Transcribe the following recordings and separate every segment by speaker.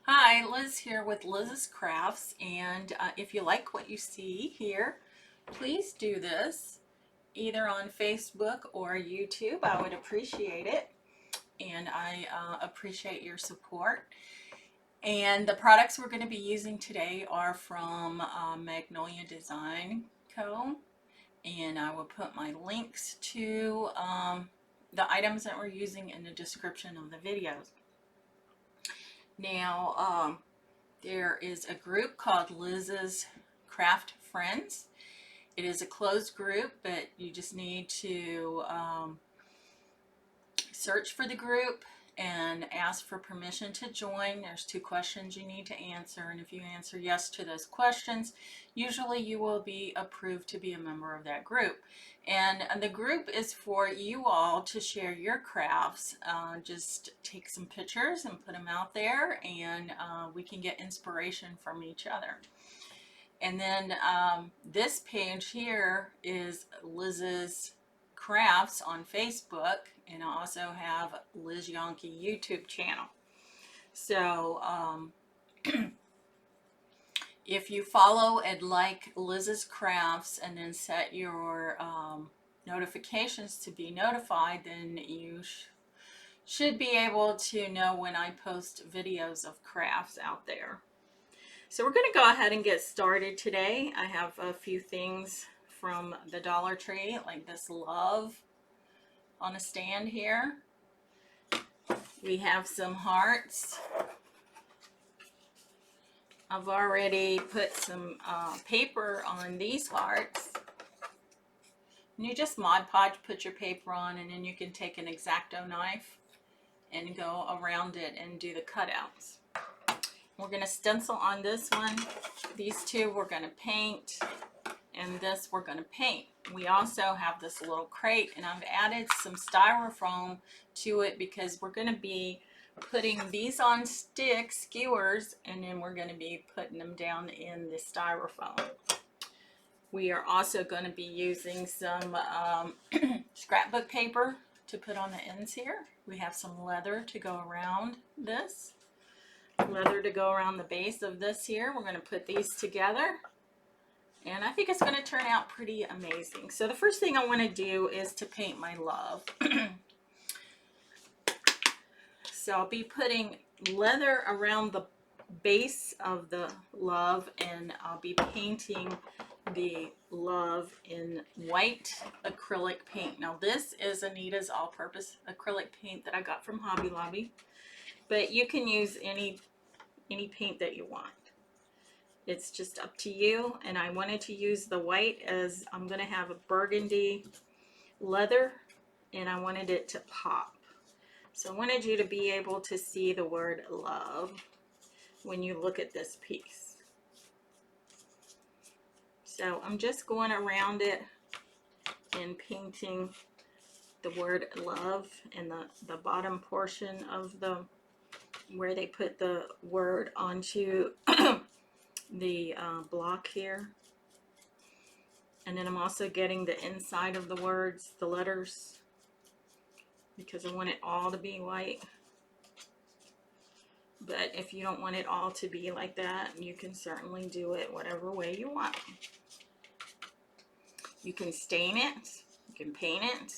Speaker 1: Hi, Liz here with Liz's Crafts, and if you like what you see here, please do this either on Facebook or YouTube. I would appreciate it, and I appreciate your support. And the products we're going to be using today are from Magnolia Design Co. And I will put my links to the items that we're using in the description of the videos. Now, there is a group called Liz's Craft Friends. It is a closed group, but you just need to search for the group and ask for permission to join. There's 2 questions you need to answer, and if you answer yes to those questions, usually you will be approved to be a member of that group. And the group is for you all to share your crafts. Just take some pictures and put them out there, and we can get inspiration from each other. And then this page here is Liz's Crafts on Facebook, and I also have Liz Yonke YouTube channel. So if you follow and like Liz's Crafts and then set your notifications to be notified, then you should be able to know when I post videos of crafts out there. So we're going to go ahead and get started today. I have a few things from the Dollar Tree, like this love on a stand here. We have some hearts. I've already put some paper on these hearts. And you just Mod Podge, put your paper on, and then you can take an X-Acto knife and go around it and do the cutouts. We're going to stencil on this one. These 2 we're going to paint, and this we're going to paint. We also have this little crate, and I've added some styrofoam to it because we're going to be putting these on sticks, skewers, and then we're going to be putting them down in the styrofoam. We are also going to be using some scrapbook paper to put on the ends here. We have some leather to go around this. Leather to go around the base of this here. We're going to put these together, and I think it's going to turn out pretty amazing. So the first thing I want to do is to paint my love. So I'll be putting leather around the base of the love, and I'll be painting the love in white acrylic paint. Now this is Anita's all-purpose acrylic paint that I got from Hobby Lobby, but you can use any paint that you want. It's just up to you, and I wanted to use the white as I'm going to have a burgundy leather, and I wanted it to pop. So I wanted you to be able to see the word love when you look at this piece. So I'm just going around it and painting the word love in the bottom portion of the where they put the word onto the block here. And then I'm also getting the inside of the words, the letters, because I want it all to be white. But if you don't want it all to be like that, you can certainly do it whatever way you want. You can stain it, you can paint it,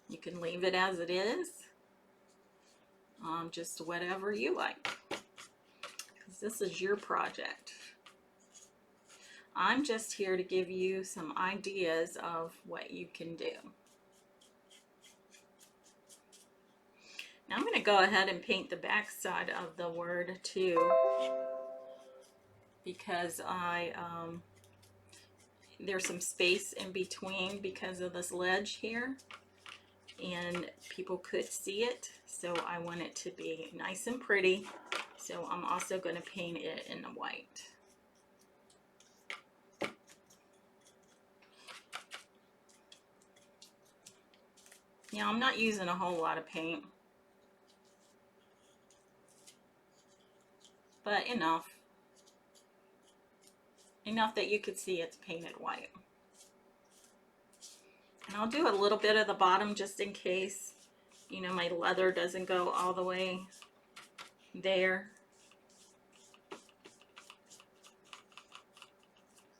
Speaker 1: you can leave it as it is, just whatever you like, because this is your project. I'm just here to give you some ideas of what you can do. Now I'm going to go ahead and paint the back side of the word too, because there's some space in between because of this ledge here, and people could see it, so I want it to be nice and pretty. So I'm also going to paint it in the white. Now I'm not using a whole lot of paint, but enough that you could see it's painted white. And I'll do a little bit of the bottom just in case, you know, my leather doesn't go all the way there.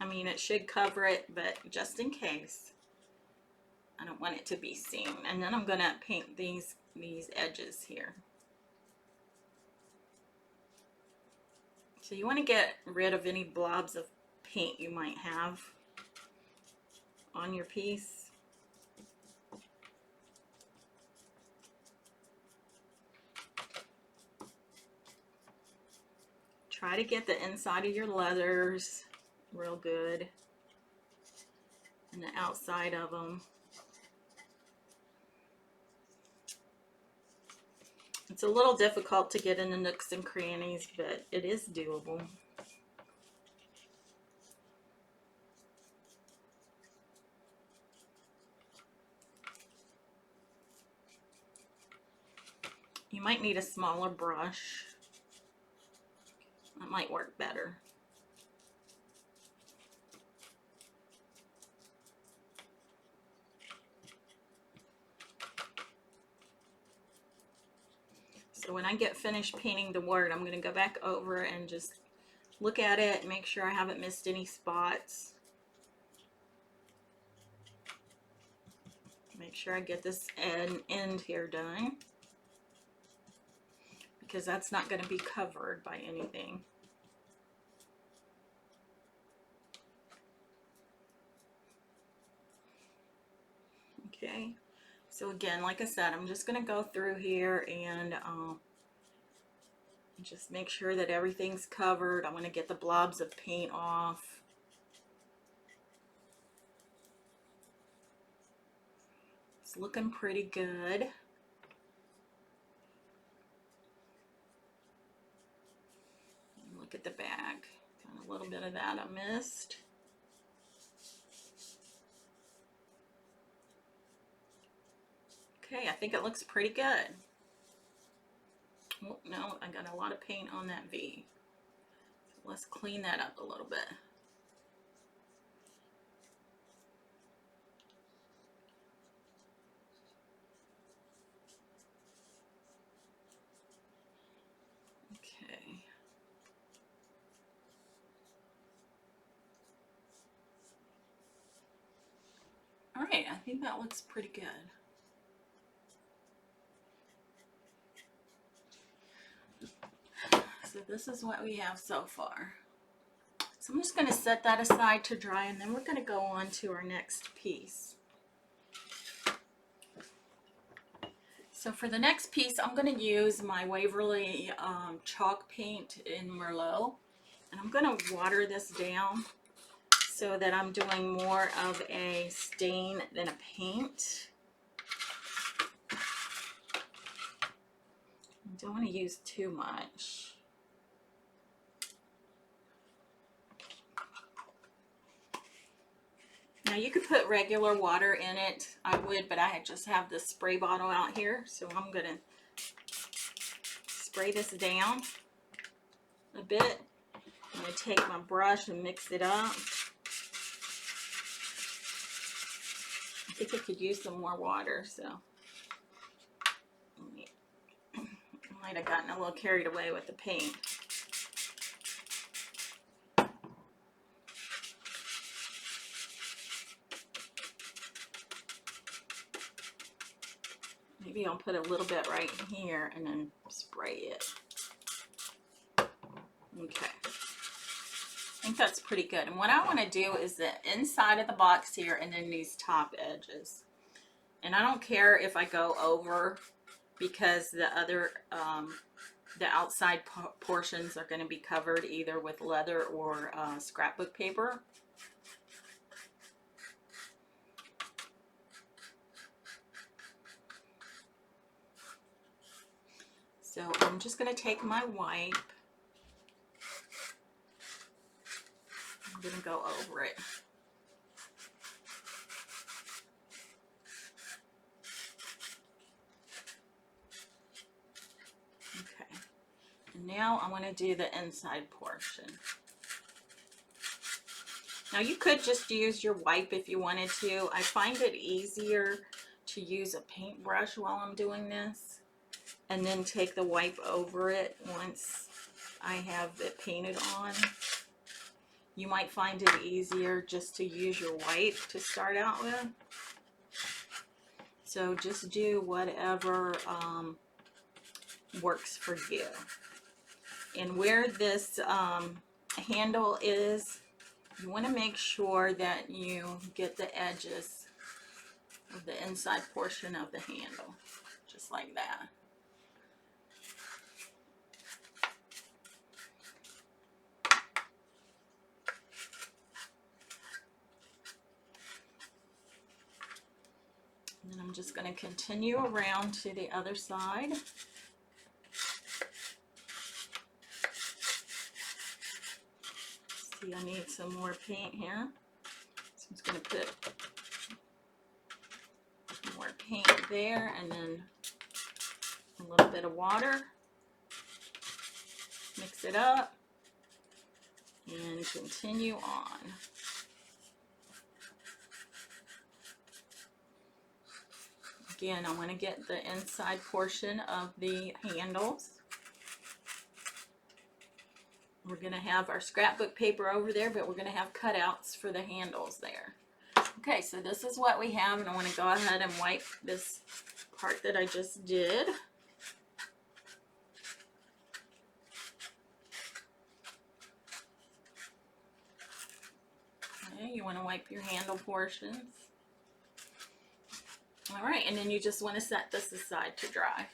Speaker 1: I mean, it should cover it, but just in case, I don't want it to be seen. And then I'm gonna paint these edges here. So you want to get rid of any blobs of paint you might have on your piece. Try to get the inside of your leathers real good and the outside of them. It's a little difficult to get in the nooks and crannies, but it is doable. You might need a smaller brush. That might work better. So when I get finished painting the word, I'm going to go back over and just look at it and make sure I haven't missed any spots. Make sure I get this end here done, because that's not going to be covered by anything. Okay, so again, like I said, I'm just going to go through here and just make sure that everything's covered. I want to get the blobs of paint off. It's looking pretty good. Look at the back. Got a little bit of that I missed. Okay, I think it looks pretty good. Oh, no, I got a lot of paint on that V. So let's clean that up a little bit. Okay. All right, I think that looks pretty good. So this is what we have so far. So I'm just going to set that aside to dry, and then we're going to go on to our next piece. So for the next piece, I'm going to use my Waverly chalk paint in Merlot, and I'm going to water this down so that I'm doing more of a stain than a paint. I don't want to use too much. Now you could put regular water in it. I would, but I just have this spray bottle out here, so I'm going to spray this down a bit. I'm going to take my brush and mix it up. I think I could use some more water, so I might have gotten a little carried away with the paint. Maybe I'll put a little bit right here and then spray it. Okay. I think that's pretty good. And what I want to do is the inside of the box here and then these top edges. And I don't care if I go over, because the other, the outside portions are going to be covered either with leather or scrapbook paper. So I'm just going to take my wipe. I'm going to go over it. Okay. And now I want to do the inside portion. Now you could just use your wipe if you wanted to. I find it easier to use a paintbrush while I'm doing this, and then take the wipe over it once I have it painted on. You might find it easier just to use your white to start out with. So just do whatever works for you. And where this handle is, you want to make sure that you get the edges of the inside portion of the handle, just like that. And then I'm just going to continue around to the other side. See, I need some more paint here. So I'm just going to put more paint there and then a little bit of water. Mix it up and continue on. Again, I want to get the inside portion of the handles. We're going to have our scrapbook paper over there, but we're going to have cutouts for the handles there. Okay, so this is what we have, and I want to go ahead and wipe this part that I just did. Okay, you want to wipe your handle portions. All right, and then you just want to set this aside to dry.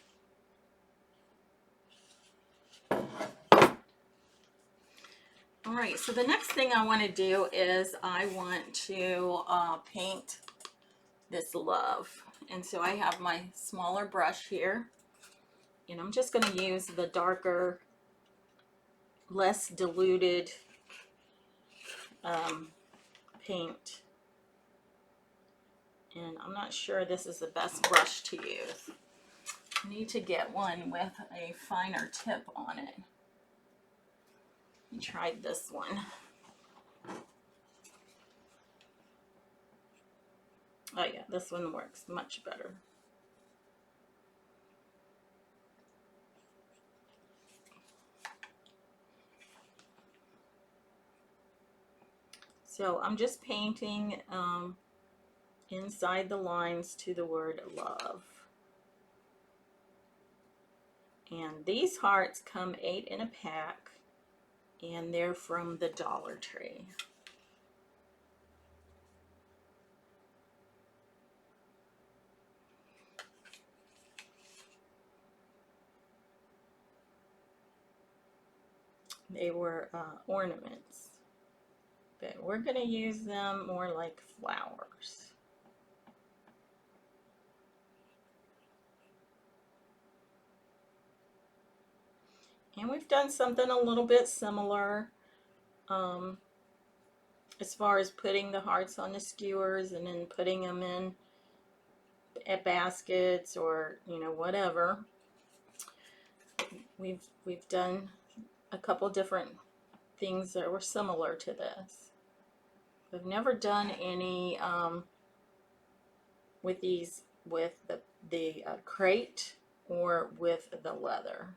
Speaker 1: All right, so the next thing I want to do is I want to paint this love. And so I have my smaller brush here, and I'm just going to use the darker, less diluted paint. And I'm not sure this is the best brush to use. I need to get one with a finer tip on it. I tried this one. Oh yeah, this one works much better. So I'm just painting inside the lines to the word love. And these hearts come 8 in a pack, and they're from the Dollar Tree. They were ornaments, but we're going to use them more like flowers. And we've done something a little bit similar as far as putting the hearts on the skewers and then putting them in at baskets or, you know, whatever. We've done a couple different things that were similar to this. I've never done any with these with the crate or with the leather.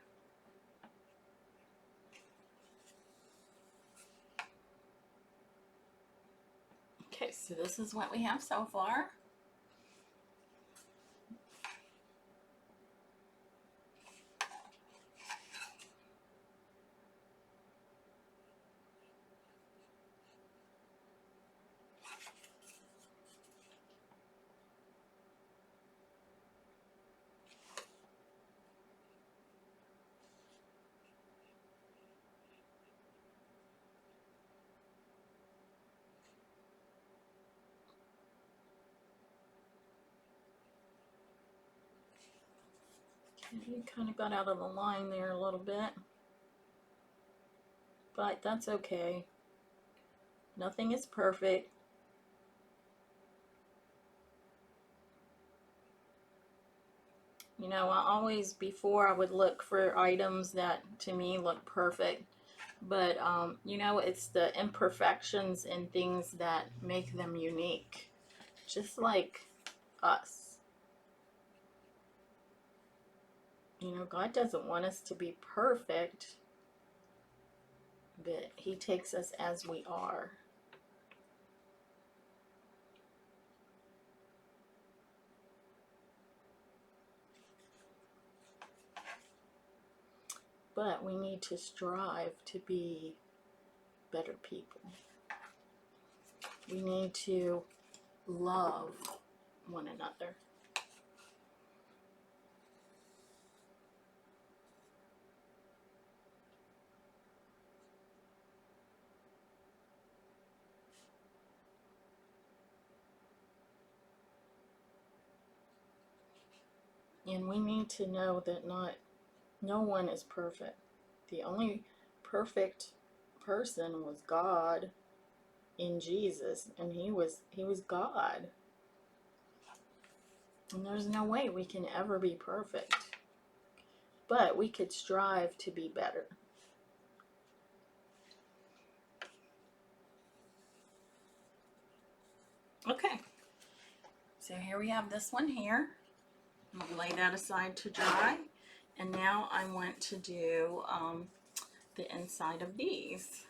Speaker 1: Okay, so this is what we have so far. You kind of got out of the line there a little bit, but that's okay. Nothing is perfect. You know, I always, before I would look for items that to me look perfect, but you know, it's the imperfections and things that make them unique, just like us. You know, God doesn't want us to be perfect. but he takes us as we are. But we need to strive to be better people. We need to love one another. And we need to know that no one is perfect. The only perfect person was God in Jesus, and he was God. And there's no way we can ever be perfect. But we could strive to be better. Okay. So here we have this one here. I'm going to lay that aside to dry. And now I want to do the inside of these.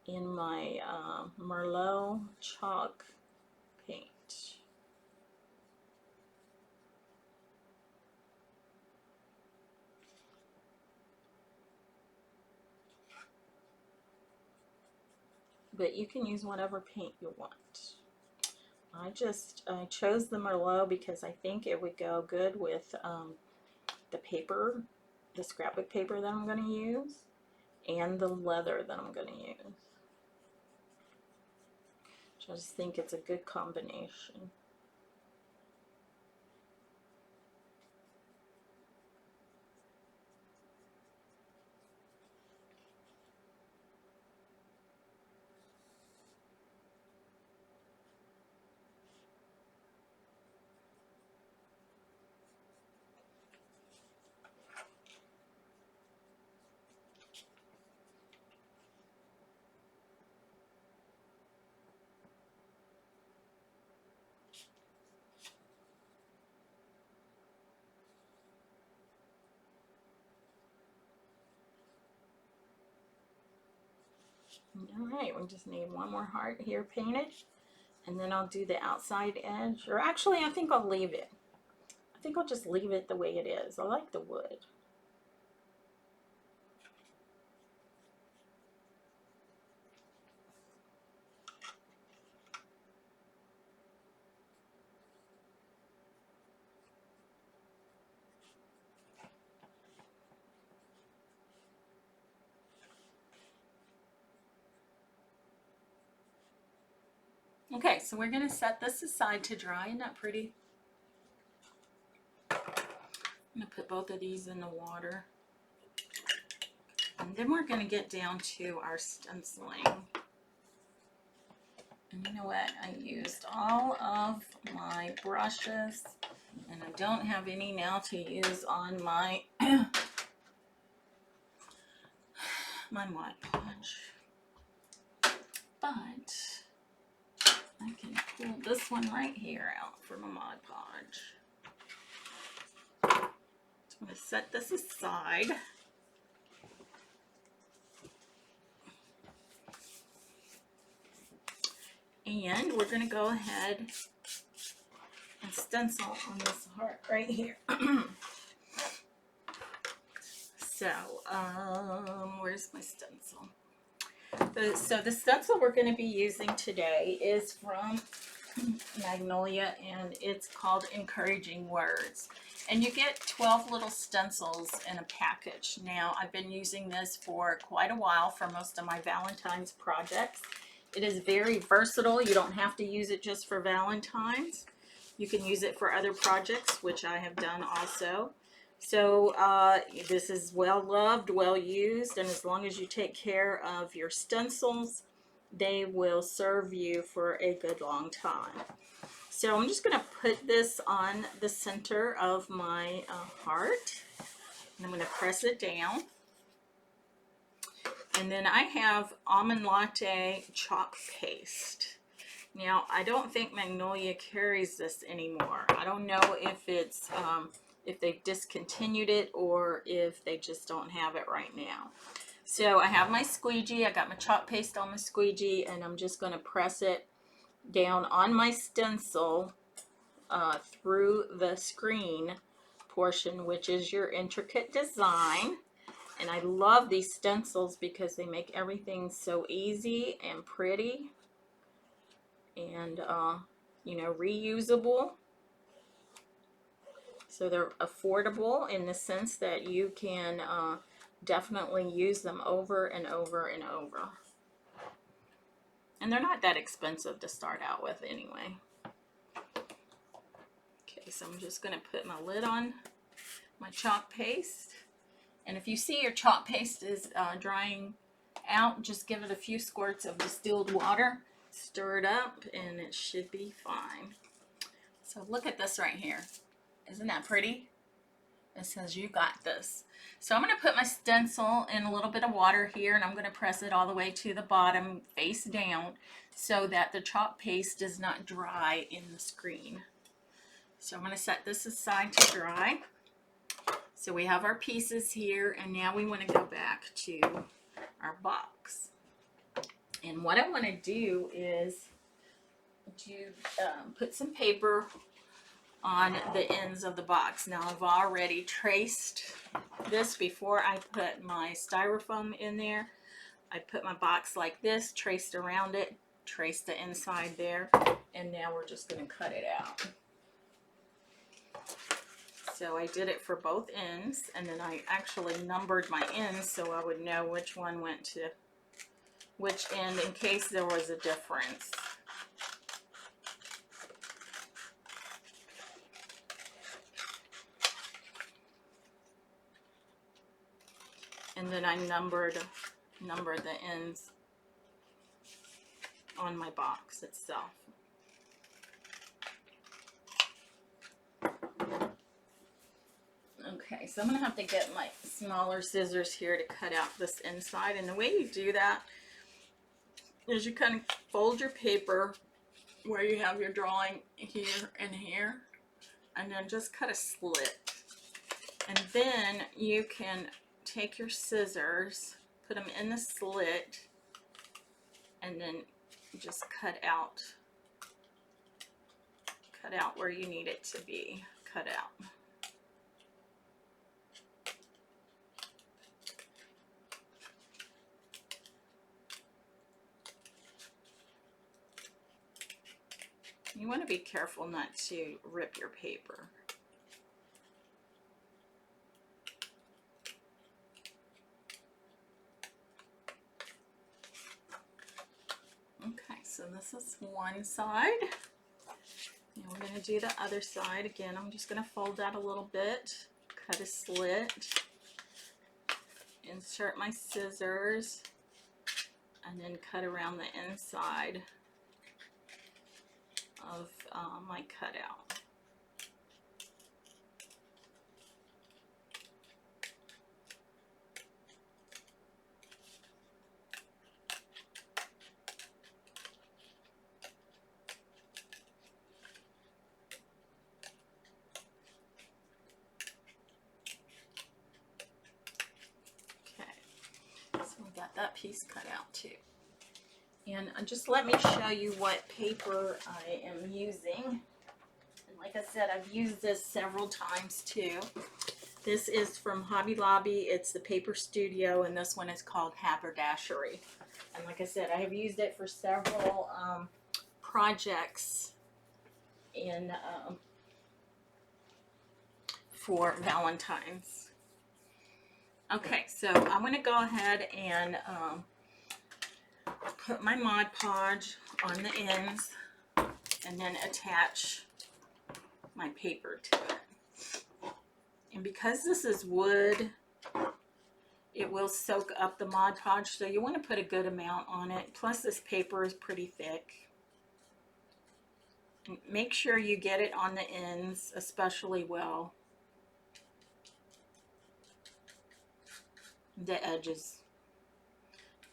Speaker 1: In my Merlot chalk paint. But you can use whatever paint you want. I chose the Merlot because I think it would go good with the paper, the scrapbook paper that I'm going to use, and the leather that I'm going to use. I just think it's a good combination. Alright, we just need one more heart here painted, and then I'll do the outside edge, or actually I think I'll leave it. I think I'll just leave it the way it is. I like the wood. Okay, so we're going to set this aside to dry. Isn't that pretty? I'm going to put both of these in the water. And then we're going to get down to our stenciling. And you know what? I used all of my brushes, and I don't have any now to use on my my Mod Podge. But I can pull this one right here out from a Mod Podge. So I'm going to set this aside. And we're going to go ahead and stencil on this heart right here. So, where's my stencil? So the stencil we're going to be using today is from Magnolia, and it's called Encouraging Words. And you get 12 little stencils in a package. Now, I've been using this for quite a while for most of my Valentine's projects. It is very versatile. You don't have to use it just for Valentine's. You can use it for other projects, which I have done also. So this is well loved, well used, and as long as you take care of your stencils, they will serve you for a good long time. So I'm just going to put this on the center of my heart, and I'm going to press it down. And then I have Almond Latte chalk paste. Now, I don't think Magnolia carries this anymore. I don't know if if they've discontinued it or if they just don't have it right now. So I have my squeegee, I got my chalk paste on my squeegee, and I'm just going to press it down on my stencil through the screen portion, which is your intricate design. And I love these stencils because they make everything so easy and pretty and you know, reusable. So they're affordable in the sense that you can definitely use them over and over and over. And they're not that expensive to start out with anyway. Okay, so I'm just going to put my lid on my chalk paste. And if you see your chalk paste is drying out, just give it a few squirts of distilled water, stir it up, and it should be fine. So look at this right here. Isn't that pretty? It says you got this. So I'm going to put my stencil in a little bit of water here, and I'm going to press it all the way to the bottom, face down, so that the chalk paste does not dry in the screen. So I'm going to set this aside to dry. So we have our pieces here, and now we want to go back to our box. And what I want to do is to put some paper on the ends of the box. Now I've already traced this before I put my styrofoam in there. I put my box like this, traced around it, traced the inside there, and now we're just going to cut it out. So I did it for both ends, and then I actually numbered my ends so I would know which one went to which end in case there was a difference. And then I numbered the ends on my box itself. Okay, so I'm going to have to get my smaller scissors here to cut out this inside. And the way you do that is you kind of fold your paper where you have your drawing here and here, and then just cut a slit. And then you can take your scissors, put them in the slit, and then just cut out where you need it to be cut out. You want to be careful not to rip your paper. Okay, so this is one side. And we're going to do the other side. Again, I'm just going to fold that a little bit, cut a slit, insert my scissors, and then cut around the inside of my cutout. Okay, so we got that piece cut out too. And just let me show you what paper I am using. And like I said, I've used this several times too. This is from Hobby Lobby. It's the Paper Studio, and this one is called Haberdashery. And like I said, I have used it for several projects in for Valentine's. Okay, so I'm going to go ahead and put my Mod Podge on the ends and then attach my paper to it. And because this is wood, it will soak up the Mod Podge, so you want to put a good amount on it. Plus this paper is pretty thick. And make sure you get it on the ends especially well. The edges.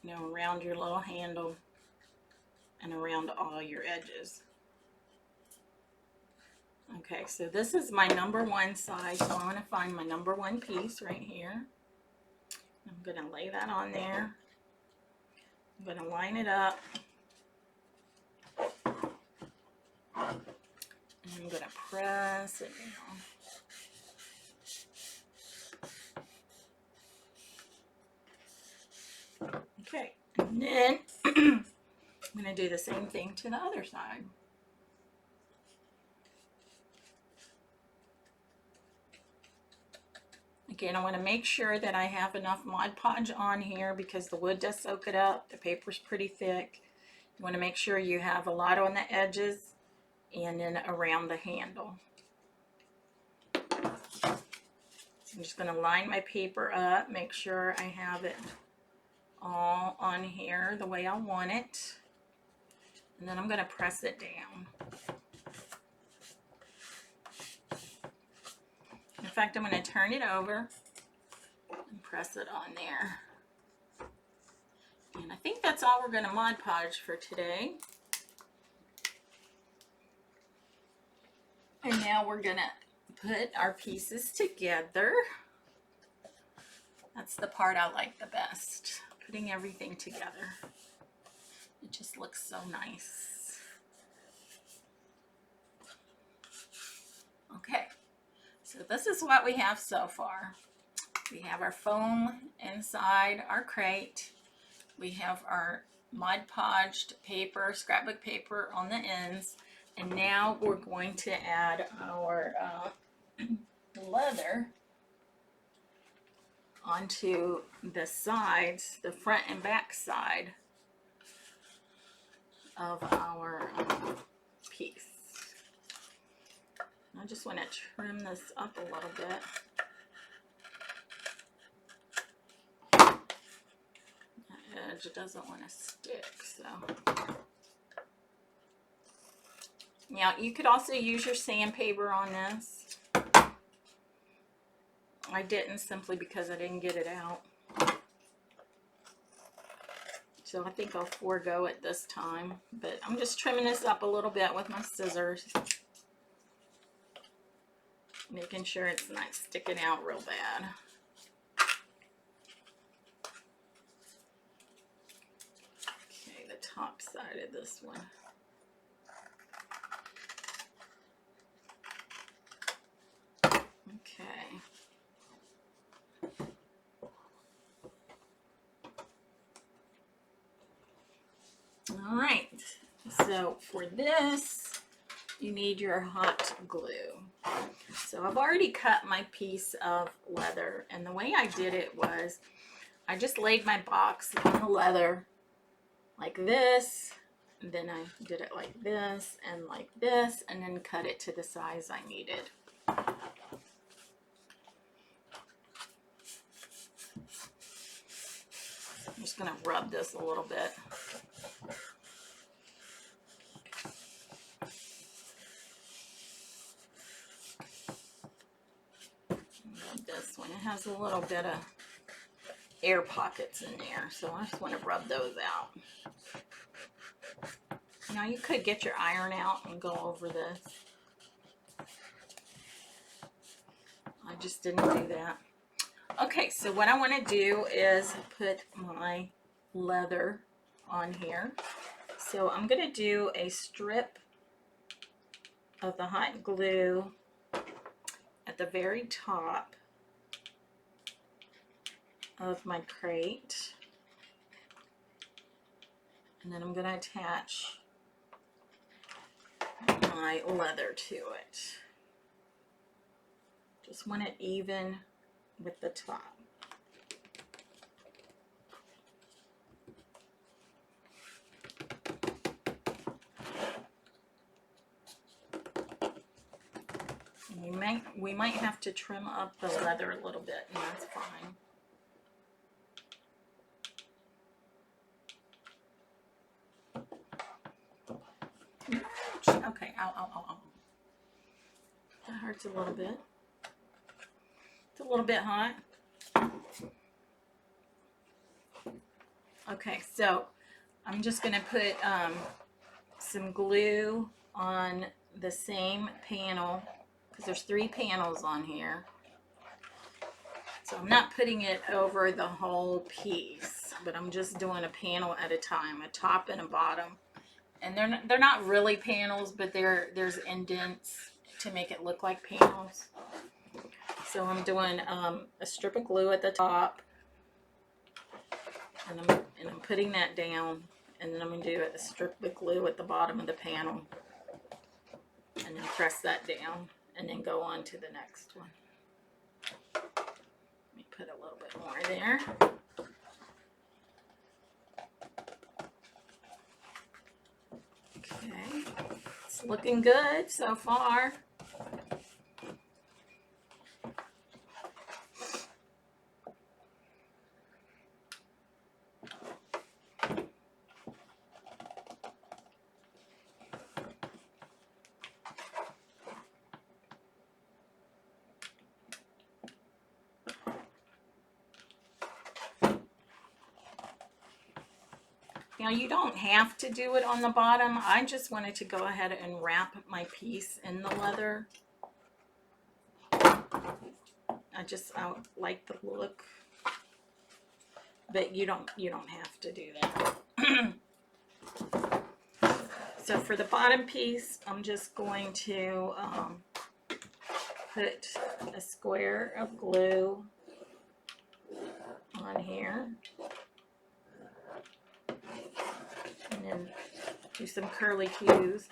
Speaker 1: You know, around your little handle and around all your edges. Okay, so this is my number one side, so I want to find my number one piece right here. I'm going to lay that on there. I'm going to line it up. And I'm going to press it down. Okay, and then I'm going to do the same thing to the other side. Again, I want to make sure that I have enough Mod Podge on here because the wood does soak it up. The paper's pretty thick. You want to make sure you have a lot on the edges and then around the handle. I'm just going to line my paper up, make sure I have it all on here the way I want it. And then I'm going to press it down. In fact, I'm going to turn it over and press it on there. And I think that's all we're going to Mod Podge for today. And now we're going to put our pieces together. That's the part I like the best, putting everything together. It just looks so nice. Okay, so this is what we have so far. We have our foam inside our crate. We have our Mod Podged paper, scrapbook paper on the ends. And now we're going to add our leather onto the sides, the front and back side of our piece. I just want to trim this up a little bit. That edge doesn't want to stick, so. Now, you could also use your sandpaper on this. I didn't, simply because I didn't get it out. So I think I'll forego it this time. But I'm just trimming this up a little bit with my scissors. Making sure it's not sticking out real bad. Okay, the top side of this one. Okay. All right, so for this, you need your hot glue. So I've already cut my piece of leather, and the way I did it was I just laid my box on the leather like this, and then I did it like this, and then cut it to the size I needed. I'm just going to rub this a little bit. Rub this one. It has a little bit of air pockets in there, so I just want to rub those out. Now you could get your iron out and go over this. I just didn't do that. Okay, so what I want to do is put my leather on here. So I'm going to do a strip of the hot glue at the very top of my crate. And then I'm going to attach my leather to it. Just want it even with the top. We might have to trim up the leather a little bit, and that's fine. Okay, ow, ow, ow, ow. That hurts a little bit. It's a little bit hot. Okay, so I'm just going to put some glue on the same panel, because there's 3 panels on here. So I'm not putting it over the whole piece, but I'm just doing a panel at a time, a top and a bottom. And they're not really panels, but there's indents to make it look like panels. So I'm doing a strip of glue at the top, and I'm putting that down, and then I'm going to do a strip of glue at the bottom of the panel, and then press that down, and then go on to the next one. Let me put a little bit more there. Okay, it's looking good so far. Now you don't have to do it on the bottom. I just wanted to go ahead and wrap my piece in the leather. I like the look, but you don't have to do that. So for the bottom piece, I'm just going to put a square of glue on here, and then do some curly cues,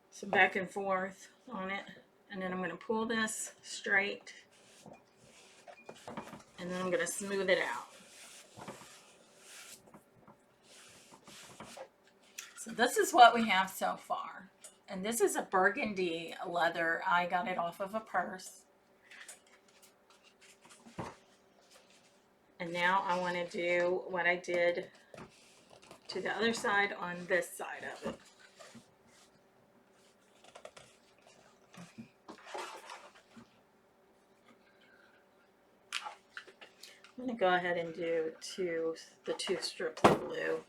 Speaker 1: some back and forth on it, and then I'm going to pull this straight, and then I'm going to smooth it out. So this is what we have so far. And this is a burgundy leather. I got it off of a purse. And now I want to do what I did to the other side on this side of it. I'm going to go ahead and do the 2 strips of glue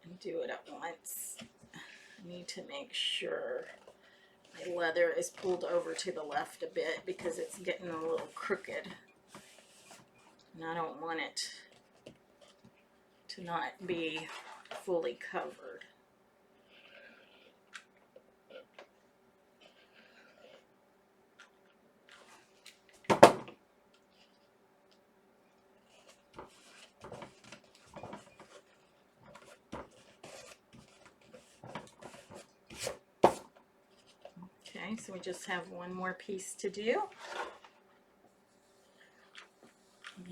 Speaker 1: and do it at once. I need to make sure my leather is pulled over to the left a bit because it's getting a little crooked. And I don't want it to not be fully covered. Okay, so we just have one more piece to do.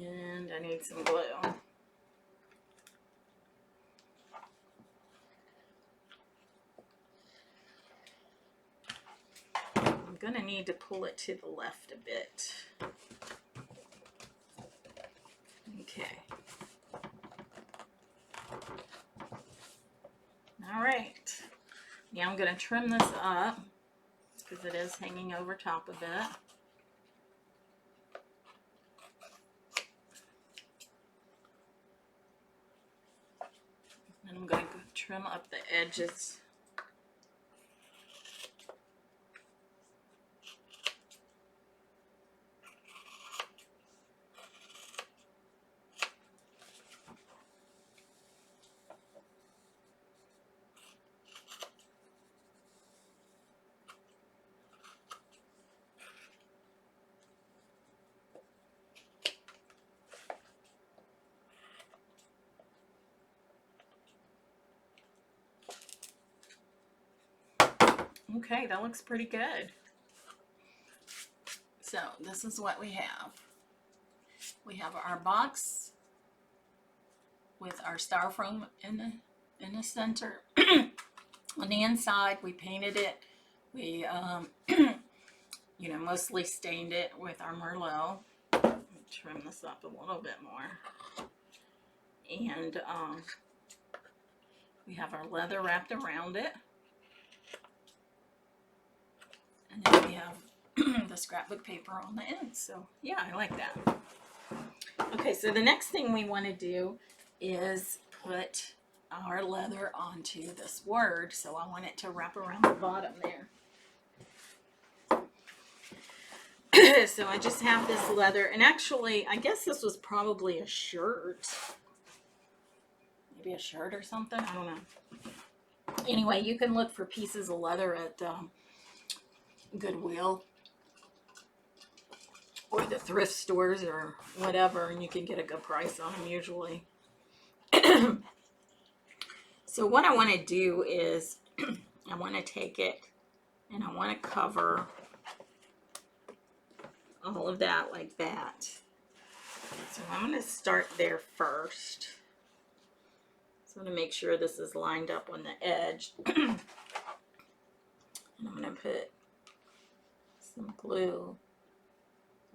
Speaker 1: And I need some glue. I'm going to need to pull it to the left a bit. Okay. All right. Now I'm going to trim this up because it is hanging over top of it. And I'm going to trim up the edges. Okay, that looks pretty good. So this is what we have. We have our box with our styrofoam in the center. On the inside, we painted it. We, mostly stained it with our Merlot. Let me trim this up a little bit more. And we have our leather wrapped around it. And then we have the scrapbook paper on the end. So yeah, I like that. Okay, so the next thing we want to do is put our leather onto this word. So I want it to wrap around the bottom there. So I just have this leather, and actually I guess this was probably a shirt. Maybe a shirt or something, I don't know. Anyway, you can look for pieces of leather at Goodwill or the thrift stores or whatever, and you can get a good price on them usually. So what I want to do is I want to take it and I want to cover all of that like that. So I'm going to start there first. So to make sure this is lined up on the edge. And I'm going to put some glue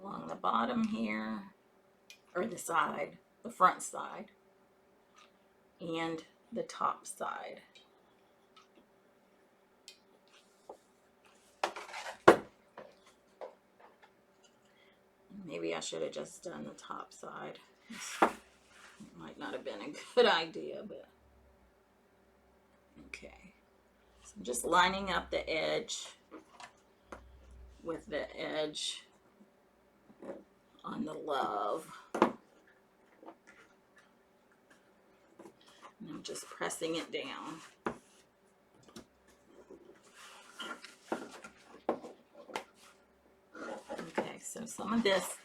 Speaker 1: along the bottom here, or the side, the front side, and the top side. Maybe I should have just done the top side. It might not have been a good idea, but okay. So I'm just lining up the edge with the edge on the love. And I'm just pressing it down. Okay, so some of this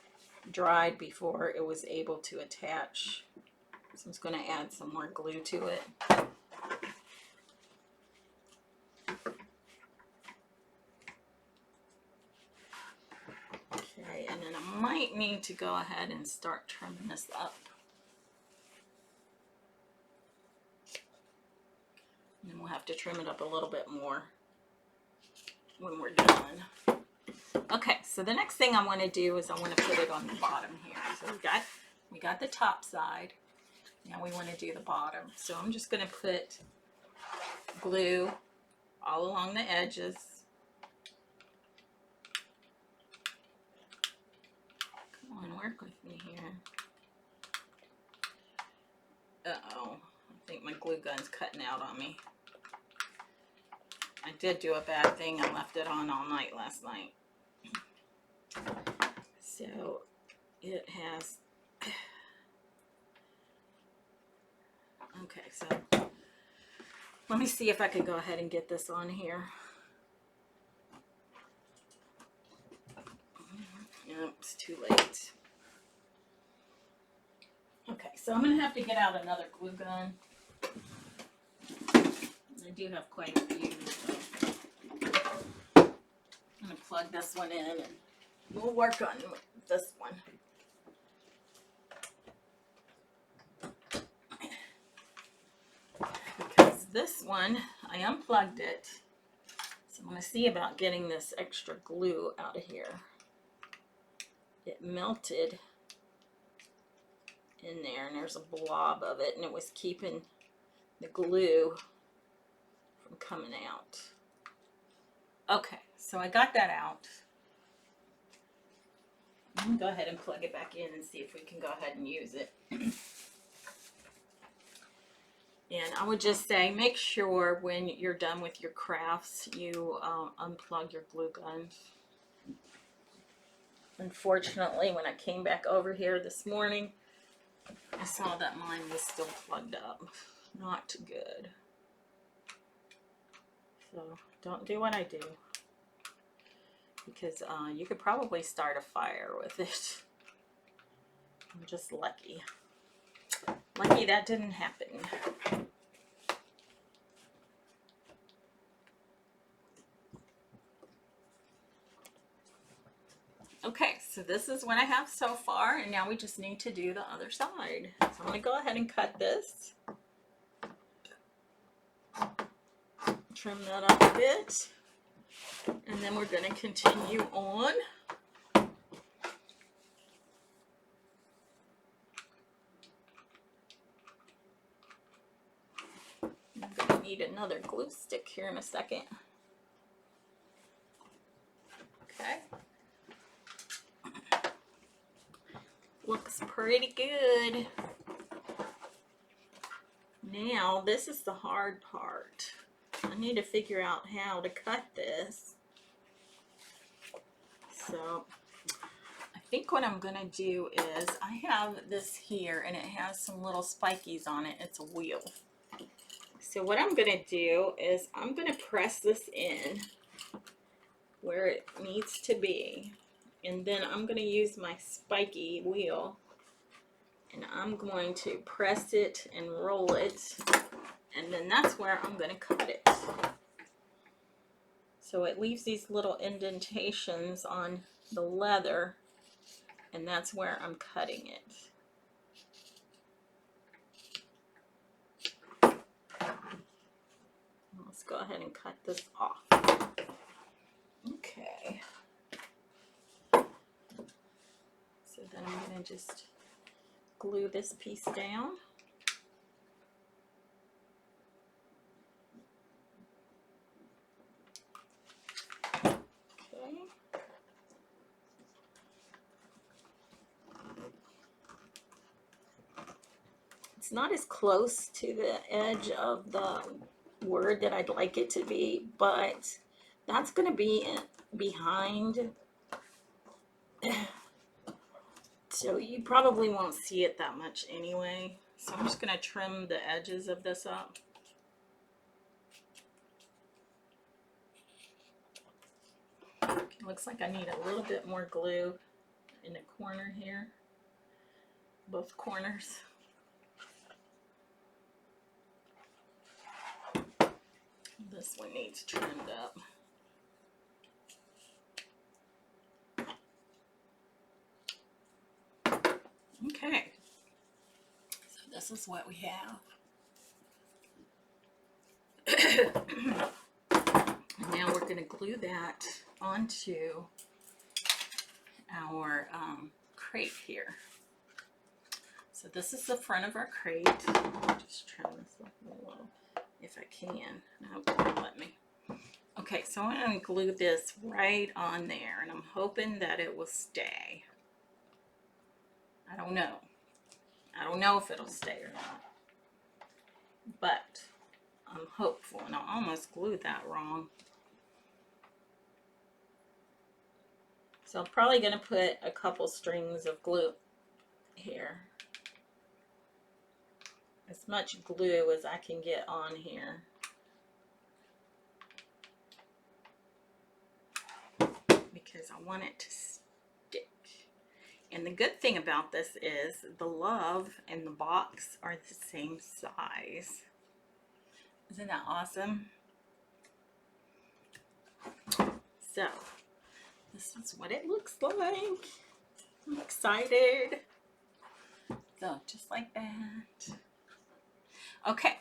Speaker 1: dried before it was able to attach. So I'm just going to add some more glue to it. Okay, and then I might need to go ahead and start trimming this up. And then we'll have to trim it up a little bit more when we're done. Okay, so the next thing I want to do is I want to put it on the bottom here. So we got the top side. Now we want to do the bottom. So I'm just going to put glue all along the edges. Come on, work with me here. Uh-oh, I think my glue gun's cutting out on me. I did do a bad thing. I left it on all night last night. So it has, okay, so let me see if I can go ahead and get this on here. Yep, it's too late. Okay, so I'm going to have to get out another glue gun. I do have quite a few. So I'm going to plug this one in and we'll work on this one. Because this one, I unplugged it. So I'm going to see about getting this extra glue out of here. It melted in there and there's a blob of it and it was keeping the glue from coming out. Okay, so I got that out. I'm going to go ahead and plug it back in and see if we can go ahead and use it. And I would just say, make sure when you're done with your crafts, you unplug your glue gun. Unfortunately, when I came back over here this morning, I saw that mine was still plugged up. Not good. So don't do what I do, because you could probably start a fire with it. I'm just lucky. Lucky that didn't happen. Okay, so this is what I have so far, and now we just need to do the other side. So I'm going to go ahead and cut this. Trim that up a bit. And then we're going to continue on. I'm going to need another glue stick here in a second. Okay. Looks pretty good. Now, this is the hard part. I need to figure out how to cut this. So, I think what I'm gonna do is, I have this here and it has some little spikies on it. It's a wheel. So what I'm gonna do is I'm gonna press this in where it needs to be. And then I'm gonna use my spiky wheel and I'm going to press it and roll it. And then that's where I'm gonna cut it. So it leaves these little indentations on the leather, and that's where I'm cutting it. Let's go ahead and cut this off. Okay. So then I'm going to just glue this piece down. Okay. It's not as close to the edge of the word that I'd like it to be, but that's going to be behind. So you probably won't see it that much anyway. So I'm just going to trim the edges of this up. It looks like I need a little bit more glue in the corner here, both corners. This one needs trimmed up. Okay, so this is what we have. And now we're going to glue that onto our crate here. So this is the front of our crate. Just trim this up a little if I can. I hope it'll let me. Okay, so I'm going to glue this right on there, and I'm hoping that it will stay. I don't know. I don't know if it'll stay or not, but I'm hopeful, and I almost glued that wrong. So I'm probably going to put a couple strings of glue here. As much glue as I can get on here. Because I want it to stick. And the good thing about this is the love and the box are the same size. Isn't that awesome? So, this is what it looks like. I'm excited. So, just like that. Okay,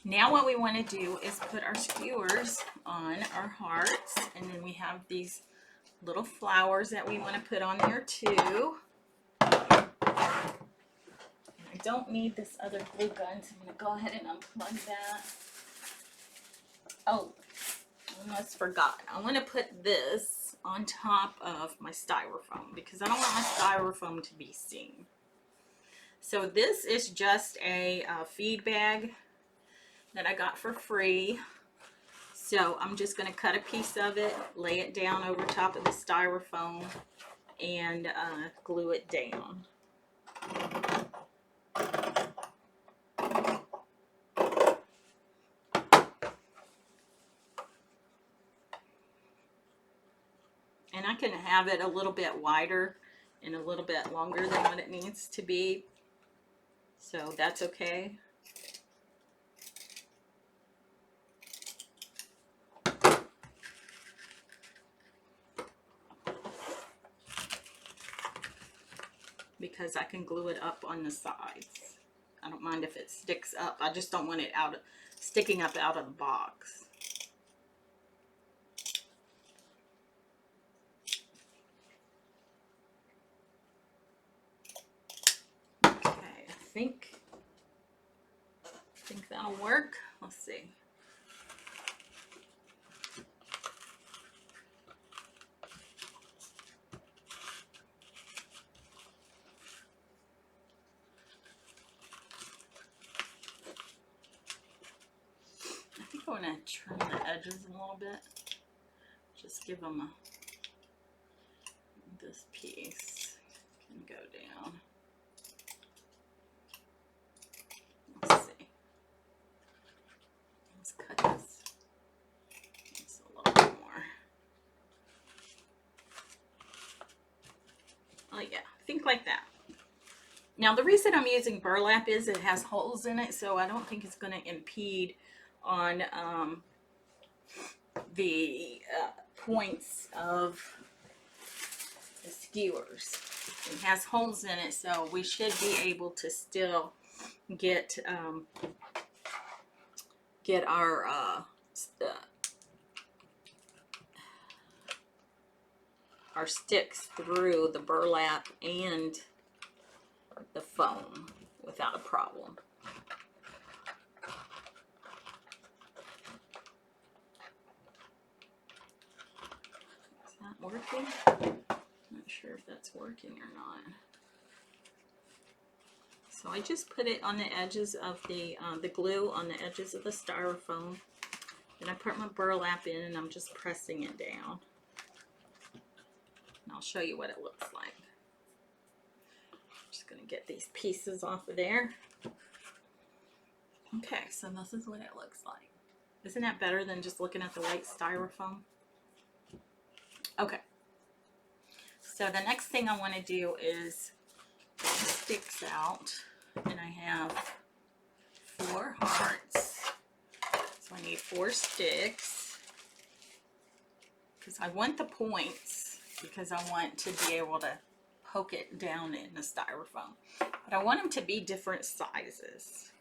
Speaker 1: now what we want to do is put our skewers on our hearts, and then we have these little flowers that we want to put on there too. I don't need this other glue gun, so I'm going to go ahead and unplug that. Oh, I almost forgot. I want to put this on top of my styrofoam because I don't want my styrofoam to be seen. So this is just a feed bag that I got for free. So I'm just going to cut a piece of it, lay it down over top of the styrofoam, and glue it down. And I can have it a little bit wider and a little bit longer than what it needs to be. So that's okay. Because I can glue it up on the sides. I don't mind if it sticks up. I just don't want it sticking up out of the box. Okay, I think that'll work. Let's see. I'm going to trim the edges a little bit. Just give them a, this piece can go down. Let's see. Let's cut this just a little bit more. Oh yeah, think like that. Now the reason I'm using burlap is it has holes in it, so I don't think it's going to impede on the points of the skewers. It has holes in it, so we should be able to still get our sticks through the burlap and the foam without a problem. Is that working? Not sure if that's working or not. So I just put it on the edges of the glue on the edges of the styrofoam. Then I put my burlap in and I'm just pressing it down. And I'll show you what it looks like. Just going to get these pieces off of there. Okay, so this is what it looks like. Isn't that better than just looking at the white styrofoam? Okay. So the next thing I want to do is get the sticks out. And I have 4 hearts. So I need 4 sticks. Because I want the points, because I want to be able to poke it down in the styrofoam. But I want them to be different sizes.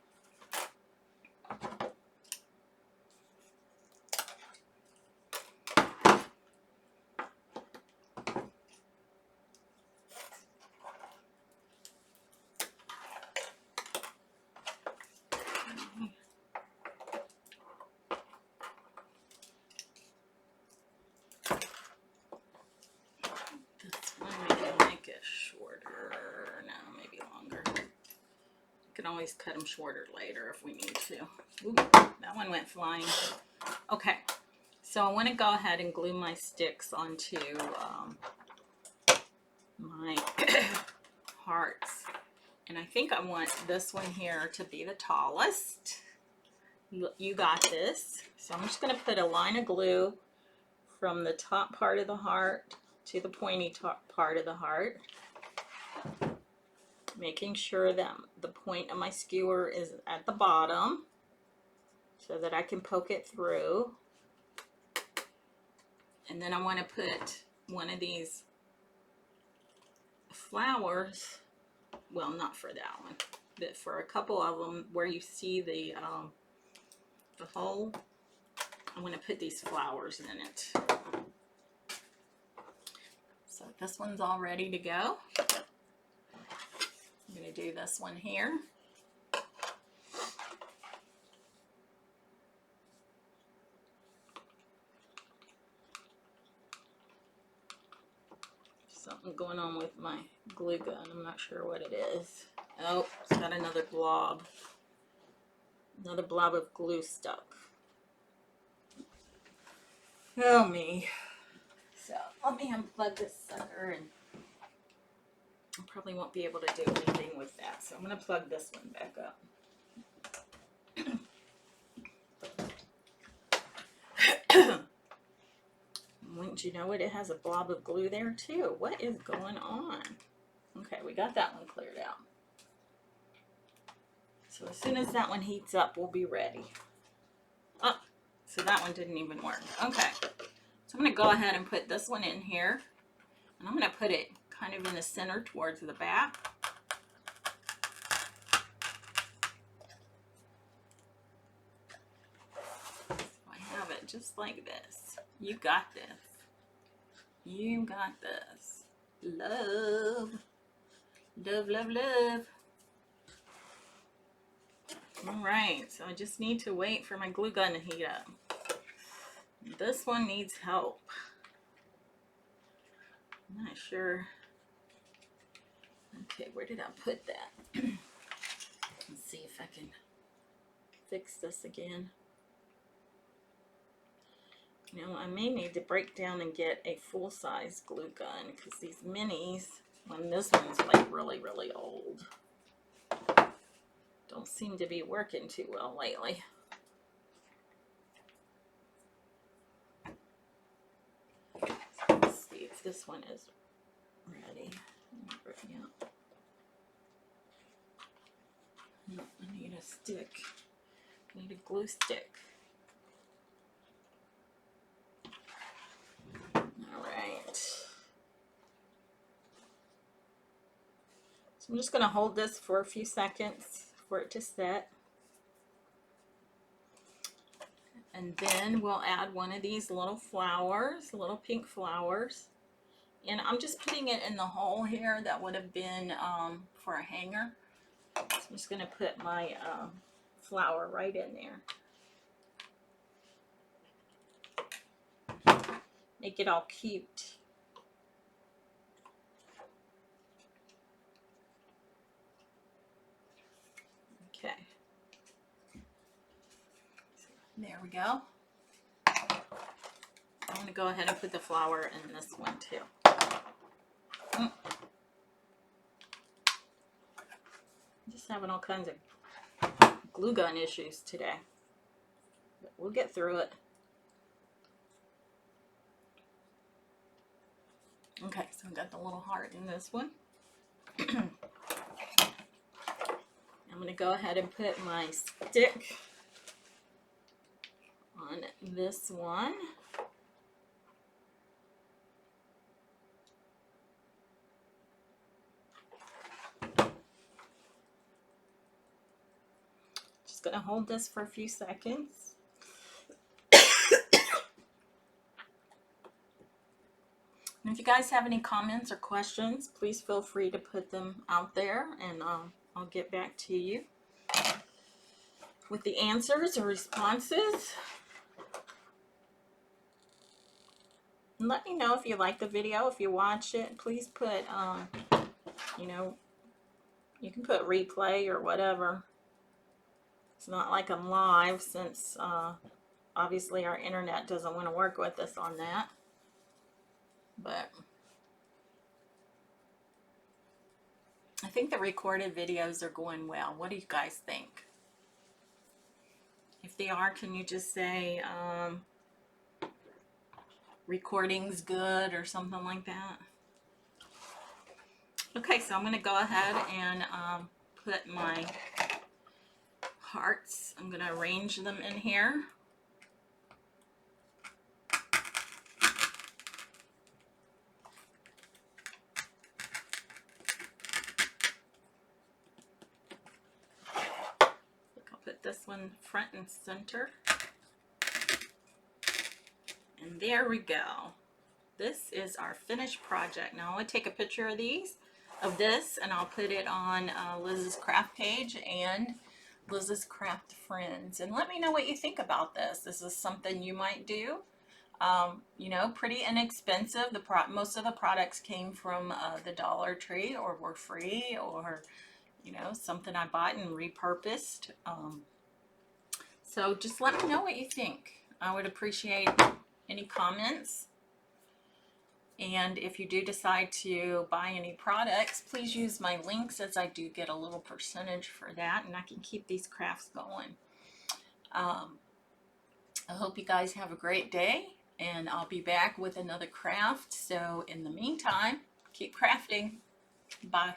Speaker 1: Always cut them shorter later if we need to. Ooh, that one went flying. Okay, so I want to go ahead and glue my sticks onto my hearts, and I think I want this one here to be the tallest. You got this. So I'm just going to put a line of glue from the top part of the heart to the pointy top part of the heart, making sure that the point of my skewer is at the bottom so that I can poke it through. And then I want to put one of these flowers, well, not for that one, but for a couple of them where you see the hole, I want to put these flowers in it. So this one's all ready to go. I'm going to do this one here. Something going on with my glue gun. I'm not sure what it is. Oh, it's got another blob. Another blob of glue stuck. Oh me. So let me unplug this sucker, and I probably won't be able to do anything with that. So I'm going to plug this one back up. Wouldn't you know it, it has a blob of glue there too. What is going on? Okay, we got that one cleared out. So as soon as that one heats up, we'll be ready. Oh, so that one didn't even work. Okay, so I'm going to go ahead and put this one in here. And I'm going to put it kind of in the center towards the back. So I have it just like this. You got this. You got this. Love. Love, love, love. Alright, so I just need to wait for my glue gun to heat up. This one needs help. I'm not sure. Okay, where did I put that? Let's see if I can fix this again. Now I may need to break down and get a full-size glue gun because these minis, when this one's like really, really old, don't seem to be working too well lately. Let's see if this one is ready. Yeah. No, I need a stick. I need a glue stick. All right. So I'm just going to hold this for a few seconds for it to set. And then we'll add one of these little flowers, little pink flowers. And I'm just putting it in the hole here that would have been for a hanger. So I'm just going to put my flower right in there. Make it all cute. Okay. There we go. I'm going to go ahead and put the flower in this one too. Just having all kinds of glue gun issues today. But we'll get through it. Okay, so I've got the little heart in this one. I'm going to go ahead and put my stick on this one. Just going to hold this for a few seconds. And if you guys have any comments or questions, please feel free to put them out there, and I'll get back to you with the answers or responses. And let me know if you like the video, if you watch it. Please put, you know, you can put replay or whatever. It's not like I'm live, since obviously our internet doesn't want to work with us on that. But I think the recorded videos are going well. What do you guys think? If they are, can you just say recording's good or something like that? Okay, so I'm going to go ahead and put my hearts. I'm going to arrange them in here. I'll put this one front and center. And there we go. This is our finished project. Now I'm going to take a picture of this, and I'll put it on Liz's craft page and Liz's Craft Friends. And let me know what you think about this. This is something you might do. You know, pretty inexpensive. Most of the products came from the Dollar Tree, or were free, or, you know, something I bought and repurposed. So just let me know what you think. I would appreciate any comments. And if you do decide to buy any products, please use my links, as I do get a little percentage for that, and I can keep these crafts going. I hope you guys have a great day, and I'll be back with another craft. So in the meantime, keep crafting. Bye.